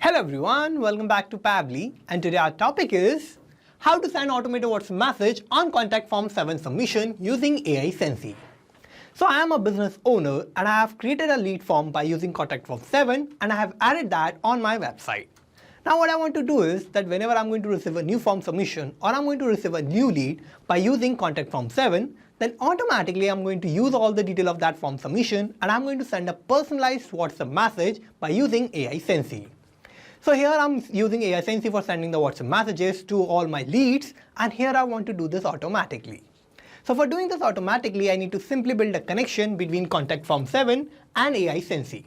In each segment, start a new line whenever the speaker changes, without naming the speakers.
Hello everyone, welcome back to Pabbly, and today our topic is how to send automated WhatsApp message on contact form 7 submission using AiSensy. So I am a business owner and I have created a lead form by using contact form 7 and I have added that on my website. Now what I want to do is that whenever I'm going to receive a new form submission or I'm going to receive a new lead by using contact form 7, then automatically I'm going to use all the detail of that form submission and I'm going to send a personalized WhatsApp message by using AiSensy. So here I'm using AiSensy for sending the WhatsApp messages to all my leads, and here I want to do this automatically. So for doing this automatically, I need to simply build a connection between contact form 7 and AiSensy.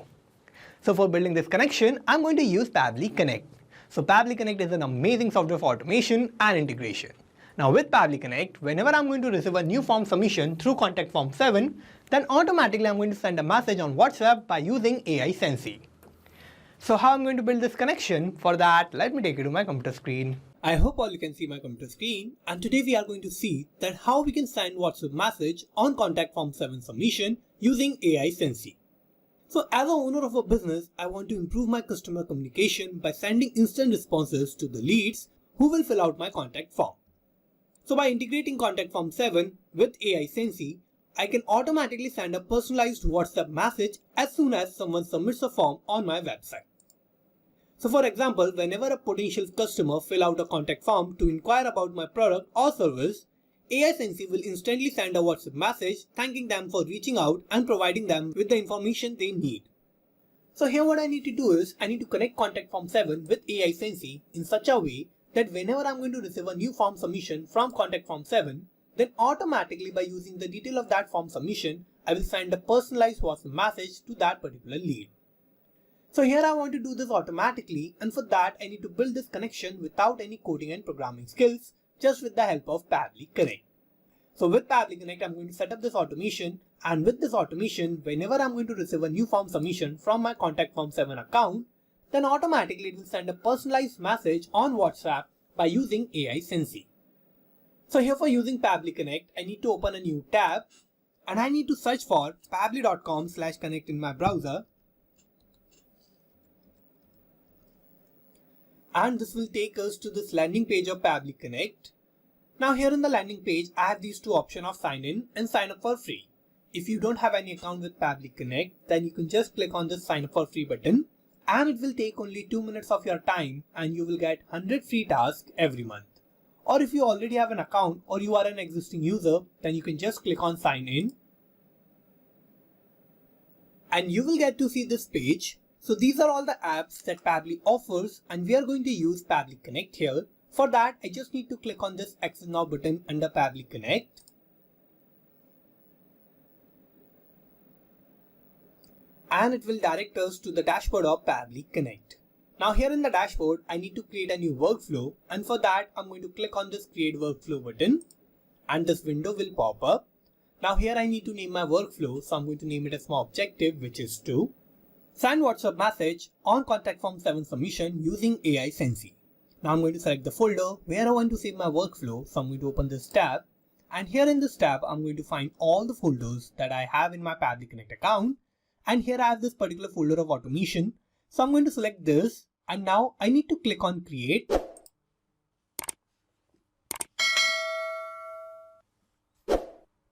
So for building this connection, I'm going to use Pabbly Connect. So Pabbly Connect is an amazing software for automation and integration. Now with Pabbly Connect, whenever I'm going to receive a new form submission through contact form 7, then automatically I'm going to send a message on WhatsApp by using AiSensy. So how I'm going to build this connection? For that, let me take you to my computer screen. I hope all you can see my computer screen, and today we are going to see that how we can send WhatsApp message on contact form 7 submission using AiSensy. So as a owner of a business, I want to improve my customer communication by sending instant responses to the leads who will fill out my contact form. So by integrating contact form 7 with AiSensy, I can automatically send a personalized WhatsApp message as soon as someone submits a form on my website. So for example, whenever a potential customer fill out a contact form to inquire about my product or service, AiSensy will instantly send a WhatsApp message thanking them for reaching out and providing them with the information they need. So here what I need to do is, I need to connect contact form 7 with AiSensy in such a way that whenever I'm going to receive a new form submission from contact form 7, then automatically by using the detail of that form submission, I will send a personalized WhatsApp message to that particular lead. So here I want to do this automatically, and for that I need to build this connection without any coding and programming skills, just with the help of Pabbly Connect. So with Pabbly Connect, I'm going to set up this automation, and with this automation, whenever I'm going to receive a new form submission from my contact form 7 account, then automatically it will send a personalized message on WhatsApp by using AiSensy. So here for using Pabbly Connect, I need to open a new tab and I need to search for pabbly.com/connect in my browser. And this will take us to this landing page of Pabbly Connect. Now here in the landing page, I have these two options of sign in and sign up for free. If you don't have any account with Pabbly Connect, then you can just click on this sign up for free button and it will take only 2 minutes of your time and you will get 100 free tasks every month. Or if you already have an account or you are an existing user, then you can just click on sign in. And you will get to see this page. So these are all the apps that Pabbly offers and we are going to use Pabbly Connect here. For that, I just need to click on this Access Now button under Pabbly Connect. And it will direct us to the dashboard of Pabbly Connect. Now here in the dashboard, I need to create a new workflow, and for that I'm going to click on this create workflow button and this window will pop up. Now here I need to name my workflow, so I'm going to name it as my objective, which is to send WhatsApp message on contact form 7 submission using AiSensy. Now I'm going to select the folder where I want to save my workflow, so I'm going to open this tab, and here in this tab I'm going to find all the folders that I have in my Pabbly Connect account, and here I have this particular folder of automation. So I'm going to select this and now I need to click on create.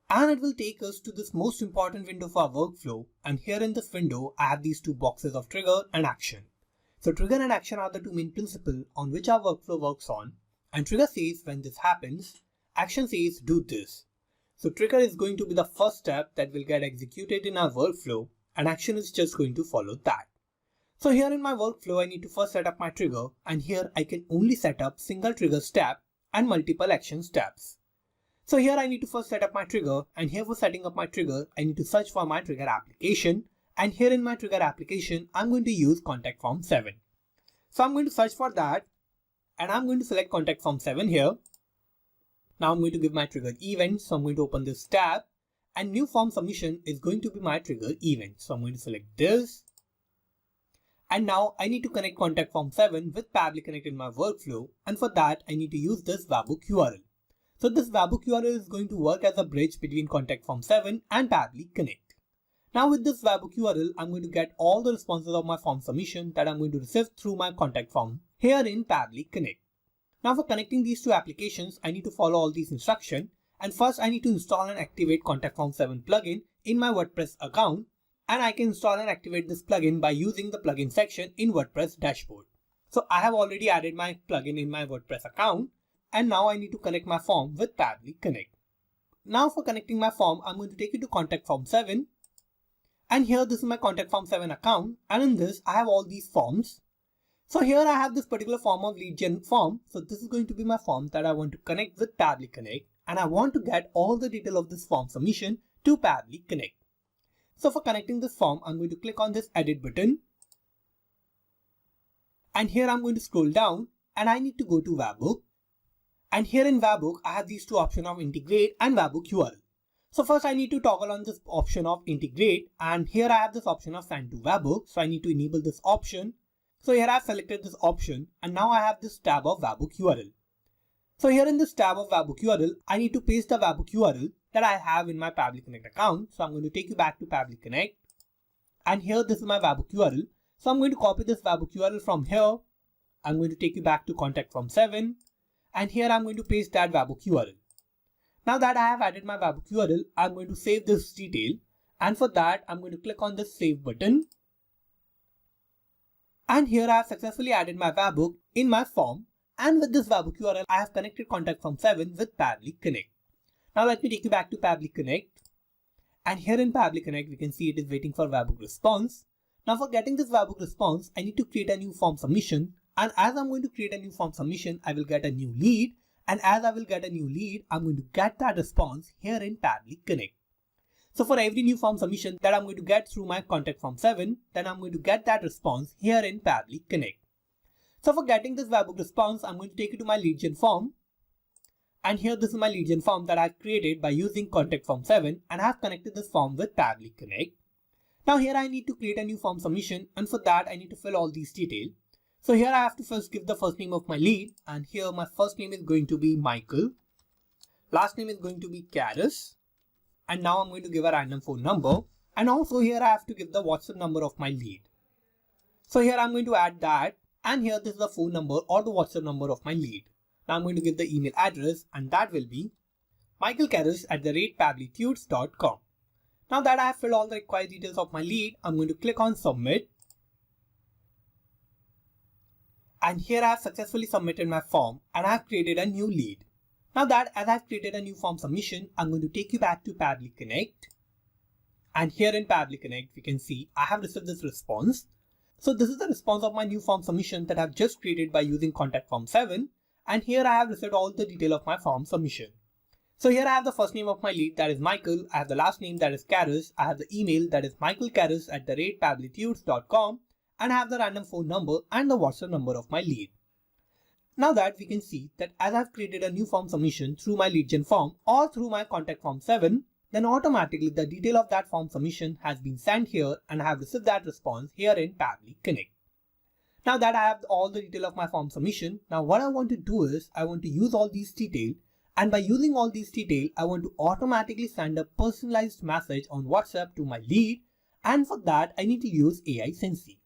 And it will take us to this most important window for our workflow, and here in this window I have these two boxes of trigger and action. So trigger and action are the two main principles on which our workflow works on, and trigger says when this happens, action says do this. So trigger is going to be the first step that will get executed in our workflow and action is just going to follow that. So here in my workflow, I need to first set up my trigger, and here I can only set up single trigger step and multiple action steps. So here I need to first set up my trigger, and here for setting up my trigger, I need to search for my trigger application, and here in my trigger application, I'm going to use contact form 7. So I'm going to search for that and I'm going to select contact form 7 here. Now I'm going to give my trigger event, so I'm going to open this tab and new form submission is going to be my trigger event. So I'm going to select this. And now I need to connect contact form 7 with Pabbly Connect in my workflow, and for that I need to use this webhook URL. So this webhook URL is going to work as a bridge between contact form 7 and Pabbly Connect. Now with this webhook URL, I'm going to get all the responses of my form submission that I'm going to receive through my contact form here in Pabbly Connect. Now for connecting these two applications, I need to follow all these instructions. And first I need to install and activate Contact Form 7 plugin in my WordPress account. And I can install and activate this plugin by using the plugin section in WordPress dashboard. So I have already added my plugin in my WordPress account. And now I need to connect my form with Pabbly Connect. Now for connecting my form, I'm going to take you to Contact Form 7. And here this is my Contact Form 7 account. And in this I have all these forms. So here I have this particular form of lead gen form. So this is going to be my form that I want to connect with Pabbly Connect. And I want to get all the detail of this form submission to Pabbly Connect. So for connecting this form, I'm going to click on this edit button. And here I'm going to scroll down and I need to go to webhook. And here in webhook, I have these two options of integrate and webhook URL. So first I need to toggle on this option of integrate, and here I have this option of send to webhook. So I need to enable this option. So here I have selected this option and now I have this tab of webhook URL. So here in this tab of webhook URL, I need to paste the webhook URL that I have in my Pabbly Connect account. So I'm going to take you back to Pabbly Connect. And here this is my webhook URL. So I'm going to copy this webhook URL from here. I'm going to take you back to Contact Form 7. And here I'm going to paste that webhook URL. Now that I have added my webhook URL, I'm going to save this detail. And for that, I'm going to click on the save button. And here I have successfully added my webhook in my form. And with this webhook URL, I have connected Contact Form 7 with Pabbly Connect. Now let me take you back to Pabbly Connect. And here in Pabbly Connect, we can see it is waiting for webhook response. Now for getting this webhook response, I need to create a new form submission. And as I'm going to create a new form submission, I will get a new lead. And as I will get a new lead, I'm going to get that response here in Pabbly Connect. So for every new form submission that I'm going to get through my Contact Form 7, then I'm going to get that response here in Pabbly Connect. So for getting this webhook response, I'm going to take you to my lead gen form. And here this is my lead gen form that I created by using Contact Form 7, and I have connected this form with Pabbly Connect. Now here I need to create a new form submission, and for that I need to fill all these details. So here I have to first give the first name of my lead, and here my first name is going to be Michael. Last name is going to be Karis. And now I'm going to give a random phone number. And also here I have to give the WhatsApp number of my lead. So here I'm going to add that. And here this is the phone number or the WhatsApp number of my lead. Now I'm going to give the email address, and that will be michaelkaris@pabblytudes.com. Now that I have filled all the required details of my lead, I'm going to click on submit. And here I have successfully submitted my form and I have created a new lead. Now that as I have created a new form submission, I'm going to take you back to Pabbly Connect. And here in Pabbly Connect, we can see I have received this response. So this is the response of my new form submission that I've just created by using Contact Form 7. And here I have received all the detail of my form submission. So here I have the first name of my lead, that is Michael. I have the last name, that is Karis. I have the email, that is michaelkaris@pabblytudes.com. And I have the random phone number and the WhatsApp number of my lead. Now that we can see that as I've created a new form submission through my lead gen form or through my Contact Form 7, then automatically the detail of that form submission has been sent here and I have received that response here in Pabbly Connect. Now that I have all the detail of my form submission, now what I want to do is I want to use all these details, and by using all these details, I want to automatically send a personalized message on WhatsApp to my lead, and for that I need to use AiSensy.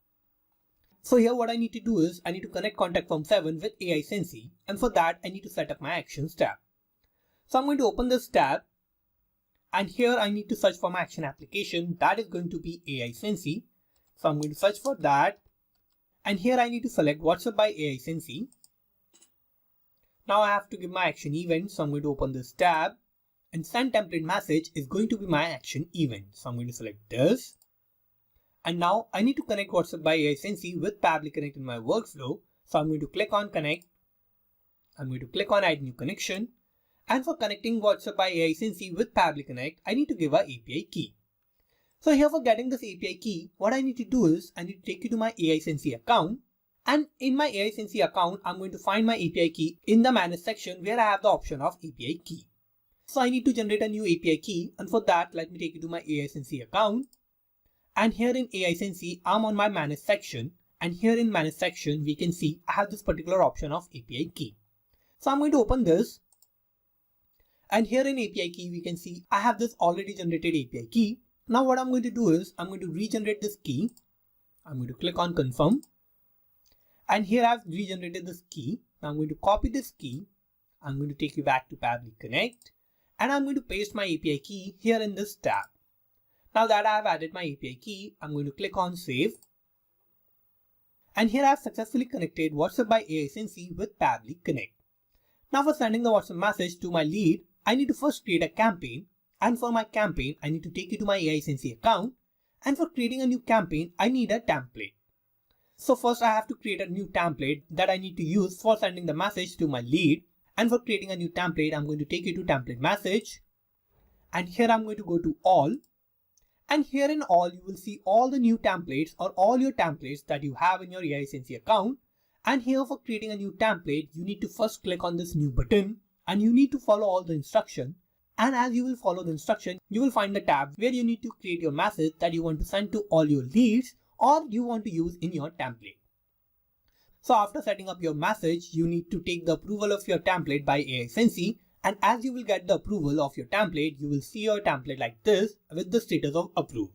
So here what I need to do is I need to connect Contact Form 7 with AiSensy, and for that I need to set up my Actions tab. So I'm going to open this tab. And here I need to search for my action application, that is going to be AiSensy. So I'm going to search for that. And here I need to select WhatsApp by AiSensy. Now I have to give my action event. So I'm going to open this tab, and send template message is going to be my action event. So I'm going to select this. And now I need to connect WhatsApp by AiSensy with Pabbly Connect in my workflow. So I'm going to click on connect. I'm going to click on add new connection. And for connecting WhatsApp by AiSensy with Pabbly Connect, I need to give a API key. So here for getting this API key, what I need to do is I need to take you to my AiSensy account. And in my AiSensy account, I'm going to find my API key in the manage section where I have the option of API key. So I need to generate a new API key. And for that, let me take you to my AiSensy account. And here in AiSensy, I'm on my manage section. And here in manage section, we can see I have this particular option of API key. So I'm going to open this. And here in API key, we can see I have this already generated API key. Now what I'm going to do is I'm going to regenerate this key. I'm going to click on confirm. And here I've regenerated this key. Now I'm going to copy this key. I'm going to take you back to Pabbly Connect. And I'm going to paste my API key here in this tab. Now that I have added my API key, I'm going to click on save. And here I have successfully connected WhatsApp by AiSensy with Pabbly Connect. Now for sending the WhatsApp message to my lead, I need to first create a campaign. And for my campaign, I need to take you to my AiSensy account. And for creating a new campaign, I need a template. So first I have to create a new template that I need to use for sending the message to my lead. And for creating a new template, I'm going to take you to template message. And here I'm going to go to all. And here in all, you will see all the new templates or all your templates that you have in your AiSensy account. And here for creating a new template, you need to first click on this new button and you need to follow all the instruction. And as you will follow the instruction, you will find the tab where you need to create your message that you want to send to all your leads or you want to use in your template. So after setting up your message, you need to take the approval of your template by AiSensy. And as you will get the approval of your template, you will see your template like this with the status of approved.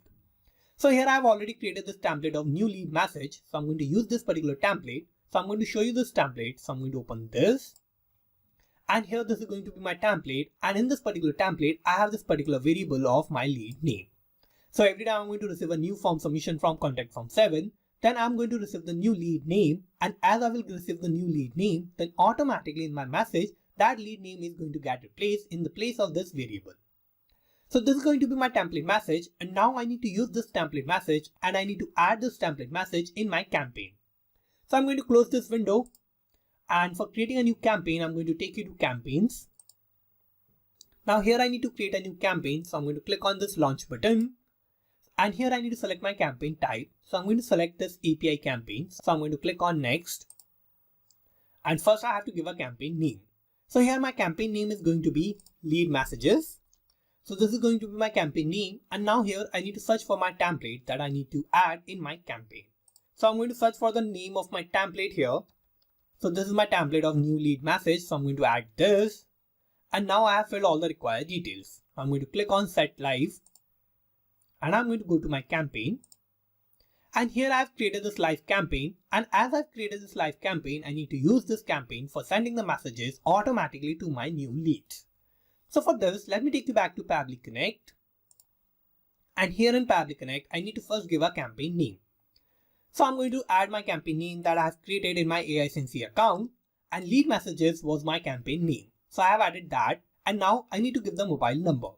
So here I have already created this template of new lead message. So I'm going to use this particular template. So I'm going to show you this template. So I'm going to open this. And here this is going to be my template. And in this particular template, I have this particular variable of my lead name. So every time I'm going to receive a new form submission from contact form 7, then I'm going to receive the new lead name. And as I will receive the new lead name, then automatically in my message, that lead name is going to get replaced in the place of this variable. So this is going to be my template message. And now I need to use this template message and I need to add this template message in my campaign. So I'm going to close this window. And for creating a new campaign, I'm going to take you to campaigns. Now here I need to create a new campaign. So I'm going to click on this launch button. And here I need to select my campaign type. So I'm going to select this API campaign. So I'm going to click on next. And first I have to give a campaign name. So here my campaign name is going to be lead messages. So this is going to be my campaign name. And now here I need to search for my template that I need to add in my campaign. So I'm going to search for the name of my template here. So this is my template of new lead message. So I'm going to add this. And now I have filled all the required details. I'm going to click on set live. And I'm going to go to my campaign. And here I've created this live campaign. And as I've created this live campaign, I need to use this campaign for sending the messages automatically to my new leads. So for this, let me take you back to Pabbly Connect. And here in Pabbly Connect, I need to first give a campaign name. So I'm going to add my campaign name that I have created in my AiSensy account. And lead messages was my campaign name. So I have added that. And now I need to give the mobile number.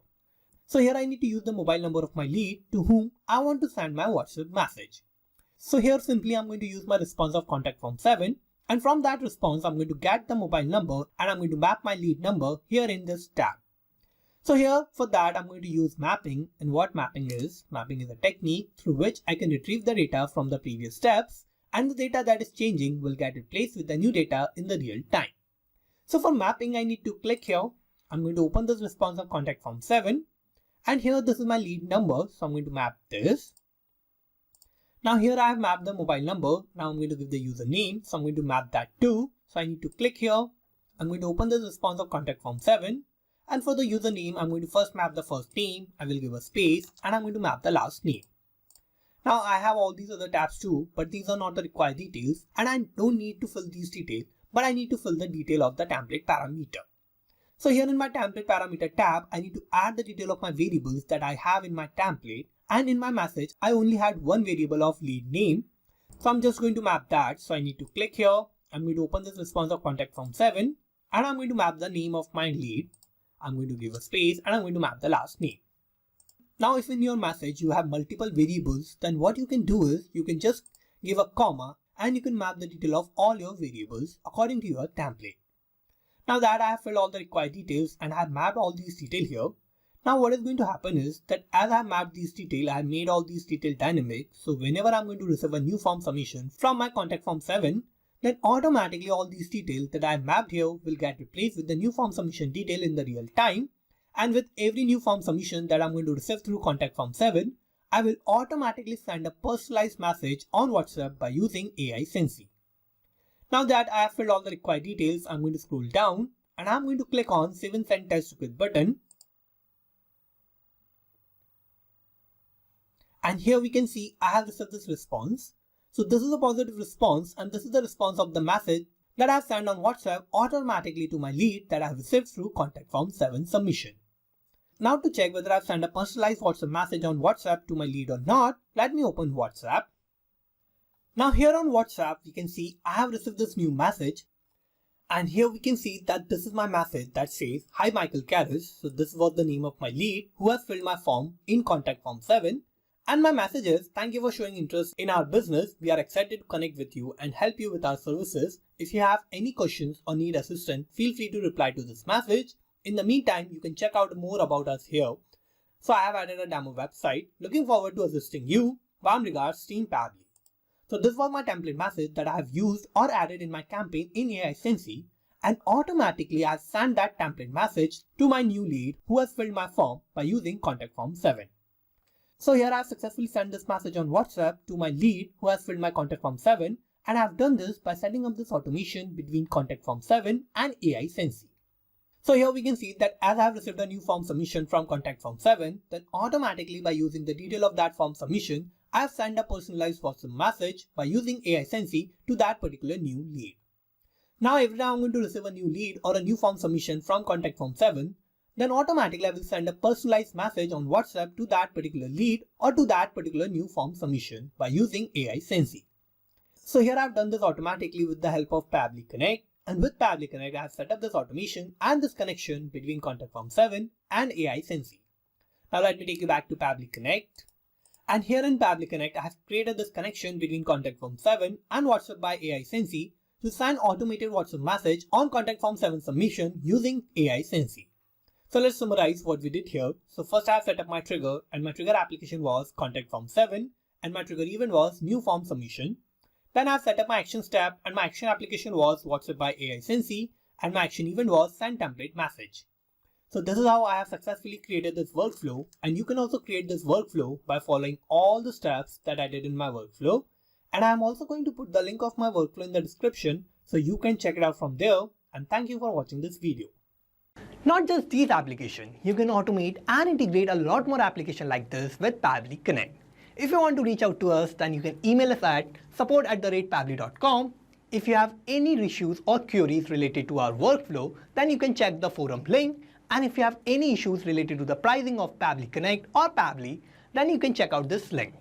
So here I need to use the mobile number of my lead to whom I want to send my WhatsApp message. So here simply I'm going to use my response of contact form 7. And from that response, I'm going to get the mobile number and I'm going to map my lead number here in this tab. So here for that, I'm going to use mapping. And what mapping is a technique through which I can retrieve the data from the previous steps and the data that is changing will get replaced with the new data in the real time. So for mapping, I need to click here. I'm going to open this response of contact form 7. And here this is my lead number. So I'm going to map this. Now here I have mapped the mobile number. Now I'm going to give the username. So I'm going to map that too. So I need to click here. I'm going to open this response of contact form 7. And for the username, I'm going to first map the first name. I will give a space and I'm going to map the last name. Now I have all these other tabs too, but these are not the required details. And I don't need to fill these details, but I need to fill the detail of the template parameter. So here in my template parameter tab, I need to add the detail of my variables that I have in my template. And in my message, I only had one variable of lead name. So I'm just going to map that. So I need to click here. I'm going to open this response of contact form 7. And I'm going to map the name of my lead. I'm going to give a space and I'm going to map the last name. Now if in your message you have multiple variables, then what you can do is you can just give a comma and you can map the detail of all your variables according to your template. Now that I have filled all the required details and I have mapped all these details here, now what is going to happen is that as I have mapped these details, I have made all these details dynamic. So whenever I'm going to receive a new form submission from my contact form 7, then automatically all these details that I have mapped here will get replaced with the new form submission detail in the real time. And with every new form submission that I'm going to receive through contact form 7, I will automatically send a personalized message on WhatsApp by using AiSensy. Now that I have filled all the required details, I'm going to scroll down and I'm going to click on Save and Send Test Request button. And here we can see I have received this response. So this is a positive response, and this is the response of the message that I have sent on WhatsApp automatically to my lead that I have received through contact form 7 submission. Now to check whether I have sent a personalized WhatsApp message on WhatsApp to my lead or not, let me open WhatsApp. Now here on WhatsApp, we can see I have received this new message. And here we can see that this is my message that says, "Hi Michael Karras." So this was the name of my lead who has filled my form in contact form 7. And my message is, "Thank you for showing interest in our business. We are excited to connect with you and help you with our services. If you have any questions or need assistance, feel free to reply to this message. In the meantime, you can check out more about us here." So I have added a demo website. Looking forward to assisting you. Warm regards, Team Pabbly. So this was my template message that I have used or added in my campaign in AiSensy, and automatically I sent that template message to my new lead who has filled my form by using contact form 7. So here I have successfully sent this message on WhatsApp to my lead who has filled my contact form 7, and I have done this by setting up this automation between contact form 7 and AiSensy. So here we can see that as I have received a new form submission from contact form 7, then automatically by using the detail of that form submission, I have sent a personalized WhatsApp message by using AiSensy to that particular new lead. Now every time I'm going to receive a new lead or a new form submission from contact form 7, then automatically I will send a personalized message on WhatsApp to that particular lead or to that particular new form submission by using AiSensy. So here I've done this automatically with the help of Pabbly Connect, and with Pabbly Connect I have set up this automation and this connection between contact form 7 and AiSensy. Now let me take you back to Pabbly Connect. And here in Pabbly Connect, I have created this connection between contact form 7 and WhatsApp by AiSensy to send automated WhatsApp message on contact form 7 submission using AiSensy. So let's summarize what we did here. So first I have set up my trigger, and my trigger application was contact form 7, and my trigger event was new form submission. Then I have set up my action step, and my action application was WhatsApp by AiSensy, and my action event was send template message. So this is how I have successfully created this workflow, and you can also create this workflow by following all the steps that I did in my workflow. And I am also going to put the link of my workflow in the description so you can check it out from there, and thank you for watching this video. Not just these applications, you can automate and integrate a lot more applications like this with Pabbly Connect. If you want to reach out to us, then you can email us at support@pabbly.com. If you have any issues or queries related to our workflow, then you can check the forum link. And if you have any issues related to the pricing of Pabbly Connect or Pabbly, then you can check out this link.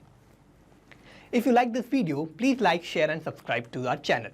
If you like this video, please like, share and subscribe to our channel.